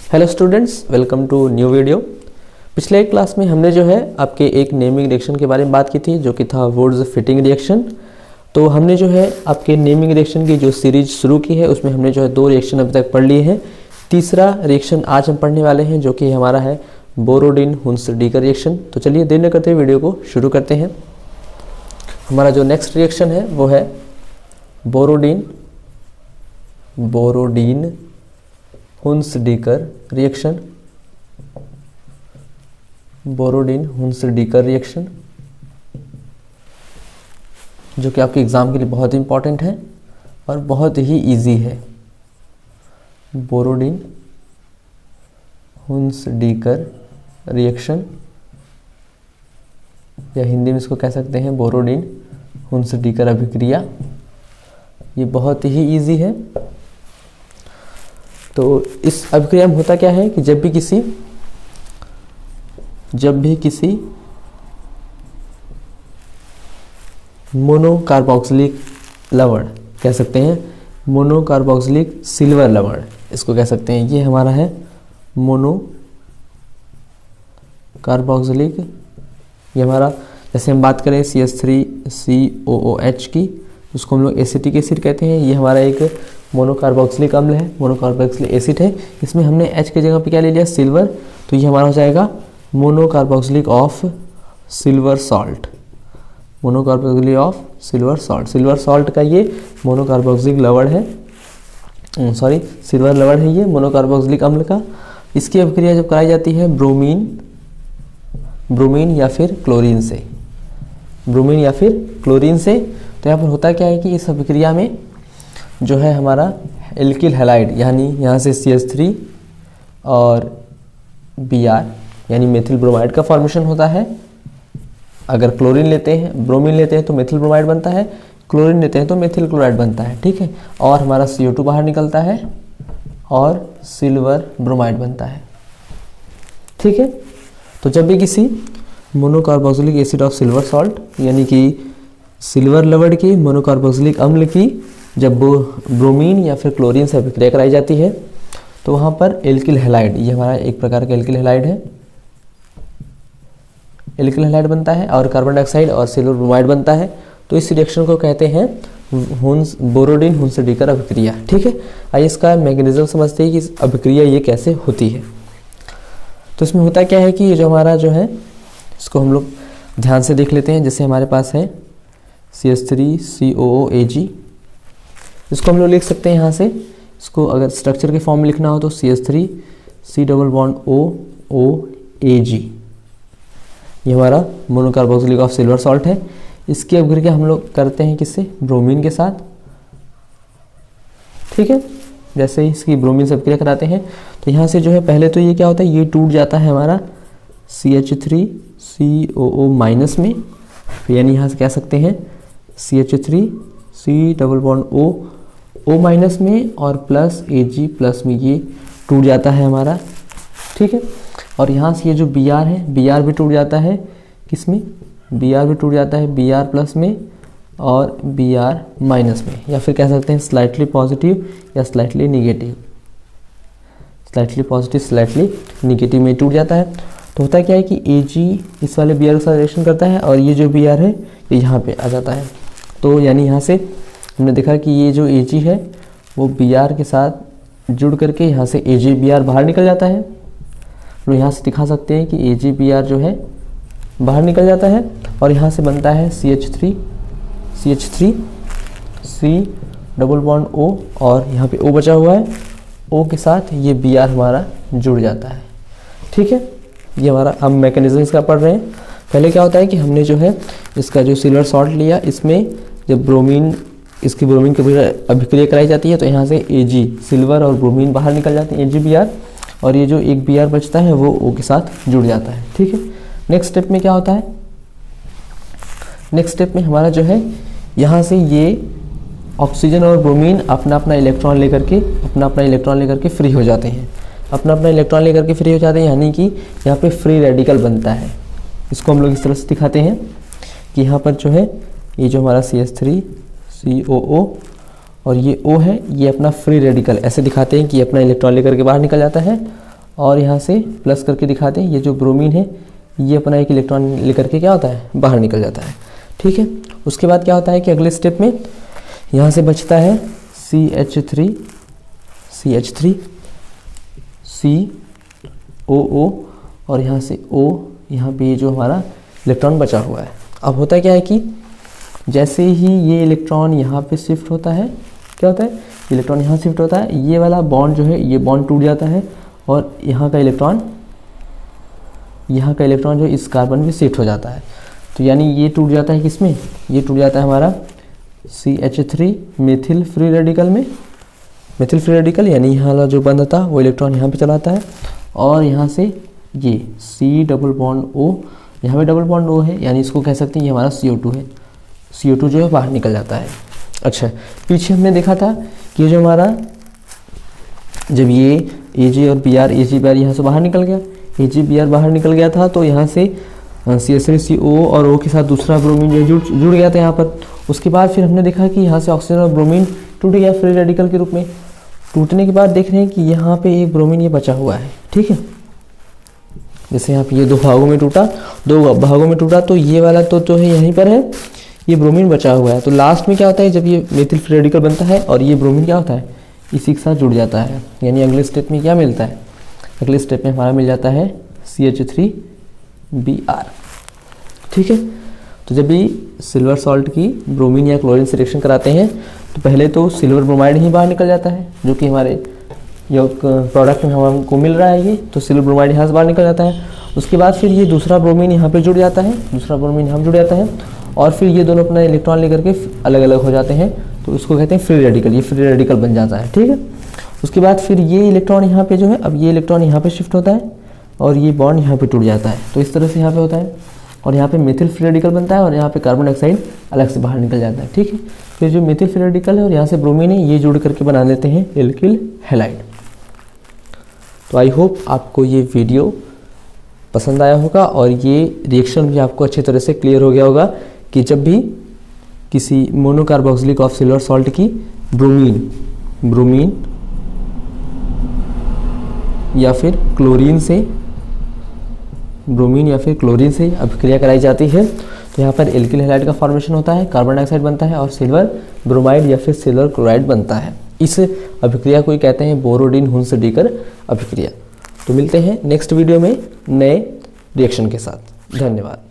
Hello students, welcome to new video. पिछले class में हमने जो है आपके एक नेमिंग रिएक्शन के बारे में बात की थी, जो कि था वुड्स फिटिंग रिएक्शन। तो हमने जो है आपके नेमिंग रिएक्शन की जो सीरीज शुरू की है, उसमें हमने जो है 2 रिएक्शन अभी तक पढ़ लिए हैं। तीसरा रिएक्शन आज हम पढ़ने वाले हैं, जो कि हमारा है बोरोडिन हुंस-डीकर रिएक्शन। तो चलिए देर न करते वीडियो को शुरू करते हैं। हमारा जो नेक्स्ट रिएक्शन है वो है बोरोडिन हुंस-डीकर रिएक्शन। बोरोडिन हुंस-डीकर रिएक्शन जो कि आपके एग्जाम के लिए बहुत इंपॉर्टेंट है और बहुत ही इजी है। बोरोडिन हुंस-डीकर रिएक्शन, या हिंदी में इसको कह सकते हैं बोरोडिन हुंस-डीकर अभिक्रिया। ये बहुत ही इजी है। तो इस अभिक्रिया में होता क्या है कि जब भी किसी मोनोकार्बोक्सिलिक लवण, कह सकते हैं मोनोकार्बोक्सिलिक सिल्वर लवण, इसको कह सकते हैं। ये हमारा है मोनोकार्बोक्सिलिक। ये हमारा, जैसे हम बात करें CH3COOH की, उसको हम लोग एसिटिक एसिड कहते हैं। ये हमारा एक मोनोकार्बोक्सिलिक अम्ल है, मोनोकार्बोक्सिलिक एसिड है। इसमें हमने H की जगह पे क्या ले लिया, सिल्वर। तो ये हमारा हो जाएगा monocarboxylic of silver salt. Monocarboxylic of silver salt. Silver salt का ये मोनोकार्बोक्सिलिक लवण है, सिल्वर लवण है ये मोनोकार्बोक्सिलिक अम्ल का। इसकी अभिक्रिया जब कराई जाती है ब्रोमीन या फिर क्लोरीन से, तो यहाँ पर होता क्या है कि इस अभिक्रिया में जो है हमारा एल्किल हैलाइड, यानी यहाँ से CH3 और Br यानी मेथिल ब्रोमाइड का फॉर्मेशन होता है। अगर ब्रोमीन लेते हैं तो मेथिल ब्रोमाइड बनता है, क्लोरीन लेते हैं तो मेथिल क्लोराइड बनता है, ठीक है। और हमारा CO2 बाहर निकलता है और सिल्वर ब्रोमाइड बनता है, ठीक है। तो जब भी किसी monocarboxylic acid of silver salt, यानी कि सिल्वर लवण की मोनोकार्बोक्सिलिक अम्ल की जब ब्रोमीन या फिर क्लोरीन से अभिक्रिया कराई जाती है, तो वहाँ पर एल्किल हैलाइड, ये हमारा एक प्रकार का एल्किल हैलाइड है, एल्किल हैलाइड बनता है और कार्बन डाइऑक्साइड और सिल्वर ब्रोमाइड बनता है। तो इस रिएक्शन को कहते हैं बोरोडिन हुंस-डीकर अभिक्रिया, ठीक है। आइए इसका मैकेनिज्म समझते हैं कि इस अभिक्रिया ये कैसे होती है। तो इसमें होता क्या है कि ये जो हमारा जो है, इसको हम लोग ध्यान से देख लेते हैं। जैसे हमारे पास है CH3COOAg, इसको हम लोग लिख सकते हैं यहाँ से। इसको अगर स्ट्रक्चर के फॉर्म में लिखना हो तो CH3C+OOAg, ये हमारा मोनोकार्बोक्सिलिक ऑफ सिल्वर सॉल्ट है। इसकी अभिक्रिया हम लोग करते हैं किससे, ब्रोमीन के साथ, ठीक है। जैसे ही इसकी ब्रोमीन से अभिक्रिया कराते हैं तो यहाँ से जो है पहले तो ये क्या होता है, ये टूट जाता है हमारा CH3COO- में, यानी यहाँ से कह सकते हैं CH3C+O में और प्लस Ag+ में ये टूट जाता है हमारा, ठीक है। और यहाँ से ये जो Br है, Br भी टूट जाता है किसमें, Br भी टूट जाता है Br+ में और Br- में, या फिर कह सकते हैं स्लाइटली पॉजिटिव या slightly negative. Slightly positive slightly negative में टूट जाता है। तो होता क्या है कि Ag इस वाले Br के साथ रिएक्शन करता है और ये जो Br है ये यहाँ पे आ जाता है। तो यानी यहाँ से हमने देखा कि ये जो Ag है वो Br के साथ जुड़ करके यहाँ से AgBr बाहर निकल जाता है। तो यहाँ से दिखा सकते हैं कि AgBr जो है बाहर निकल जाता है और यहाँ से बनता है CH3 C+O और यहाँ पे O बचा हुआ है, O के साथ ये Br हमारा जुड़ जाता है, ठीक है। ये हमारा हम मैकेनिज्म इसका पढ़ रहे हैं। पहले क्या होता है कि हमने जो है इसका जो सिल्वर सॉल्ट लिया, इसमें जब इसकी ब्रोमीन की अभिक्रिया कराई जाती है तो यहाँ से Ag सिल्वर और ब्रोमीन बाहर निकल जाते हैं, AgBr, और ये जो एक Br बचता है वो O के साथ जुड़ जाता है, ठीक है। नेक्स्ट स्टेप में क्या होता है, नेक्स्ट स्टेप में हमारा जो है यहाँ से ये ऑक्सीजन और ब्रोमीन अपना अपना इलेक्ट्रॉन लेकर के फ्री हो जाते हैं, यानी कि यहाँ पे फ्री रेडिकल बनता है। इसको हम लोग इस तरह से दिखाते हैं कि यहाँ पर जो है ये जो हमारा CH3COO और ये O है, ये अपना फ्री रेडिकल ऐसे दिखाते हैं कि अपना इलेक्ट्रॉन लेकर के बाहर निकल जाता है और यहाँ से प्लस करके दिखाते हैं। ये जो ब्रोमीन है ये अपना एक इलेक्ट्रॉन लेकर के क्या होता है, बाहर निकल जाता है। ठीक है, उसके बाद क्या होता है कि अगले स्टेप में यहाँ से बचता है CH3 COO और यहाँ से O, यहाँ पे ये जो हमारा इलेक्ट्रॉन बचा हुआ है। अब होता क्या है कि जैसे ही ये इलेक्ट्रॉन यहाँ पे शिफ्ट होता है, क्या होता है, इलेक्ट्रॉन यहाँ शिफ्ट होता है, ये वाला बॉन्ड जो है ये बॉन्ड टूट जाता है और यहाँ का इलेक्ट्रॉन जो इस कार्बन में शिफ्ट हो जाता है। तो यानी ये टूट जाता है किसमें, ये टूट जाता है हमारा CH3 मेथिल फ्री रेडिकल में। मेथिल फ्री रेडिकल यानी यहाँ वाला जो बंद था वो इलेक्ट्रॉन यहाँ पे चलाता है और यहाँ से ये C डबल बॉन्ड O, यहाँ पे डबल बॉन्ड O है यानी इसको कह सकते हैं ये हमारा CO2 है। CO2 जो है बाहर निकल जाता है। अच्छा, पीछे हमने देखा था कि जो हमारा जब ये Ag और Br यहाँ से बाहर निकल गया, Ag बाहर निकल गया था तो यहाँ से CH3CO और O के साथ दूसरा ब्रोमीन जो जुड़ गया था यहाँ पर। उसके बाद फिर हमने देखा कि यहाँ से ऑक्सीजन और ब्रोमीन टूट गया फ्री रेडिकल के रूप में। टूटने के बाद देख रहे हैं कि यहाँ पे एक ब्रोमीन ये बचा हुआ है। ठीक है, जैसे यहाँ पे ये दो भागों में टूटा तो ये वाला तो जो है यहीं पर है, ये ब्रोमीन बचा हुआ है। तो लास्ट में क्या होता है, जब ये मेथिल फ्री रेडिकल बनता है और ये ब्रोमीन क्या होता है, इसी के साथ जुड़ जाता है। यानी अगले स्टेप में क्या मिलता है, अगले स्टेप में हमारा मिल जाता है CH3Br। ठीक है, तो जब भी सिल्वर सॉल्ट की ब्रोमीन या क्लोरीन से रिएक्शन कराते हैं तो पहले तो सिल्वर ब्रोमाइड ही बाहर निकल जाता है, जो कि हमारे जो प्रोडक्ट में हमको मिल रहा है ये, तो सिल्वर ब्रोमाइड यहाँ से बाहर निकल जाता है। उसके बाद फिर ये दूसरा ब्रोमीन यहाँ पे जुड़ जाता है, और फिर ये दोनों अपना इलेक्ट्रॉन लेकर के अलग अलग हो जाते हैं, तो इसको कहते हैं फ्री रेडिकल। ये फ्री रेडिकल बन जाता है। ठीक है, उसके बाद फिर ये इलेक्ट्रॉन यहाँ पे जो है, अब ये इलेक्ट्रॉन यहाँ पे शिफ्ट होता है और ये बॉन्ड यहाँ पे टूट जाता है। तो इस तरह से यहाँ पे होता है और यहाँ पे मेथिल फ्री रेडिकल बनता है और यहाँ पे कार्बन डाइऑक्साइड अलग से बाहर निकल जाता है। ठीक है, फिर जो मेथिल फ्री रेडिकल है और यहाँ से ब्रोमीन है ये जुड़ करके बना लेते हैं एल्किल हैलाइड। तो आई होप आपको ये वीडियो पसंद आया होगा और ये रिएक्शन भी आपको अच्छी तरह से क्लियर हो गया होगा कि जब भी किसी मोनोकार्बोक्सिलिक ऑफ सिल्वर सॉल्ट की ब्रोमीन या फिर क्लोरीन से अभिक्रिया कराई जाती है तो यहाँ पर एल्किल हैलाइड का फॉर्मेशन होता है, कार्बन डाइऑक्साइड बनता है और सिल्वर ब्रोमाइड या फिर सिल्वर क्लोराइड बनता है। इस अभिक्रिया को कहते हैं बोरोडिन हुन्स-डीकर अभिक्रिया। तो मिलते हैं नेक्स्ट वीडियो में नए रिएक्शन के साथ। धन्यवाद।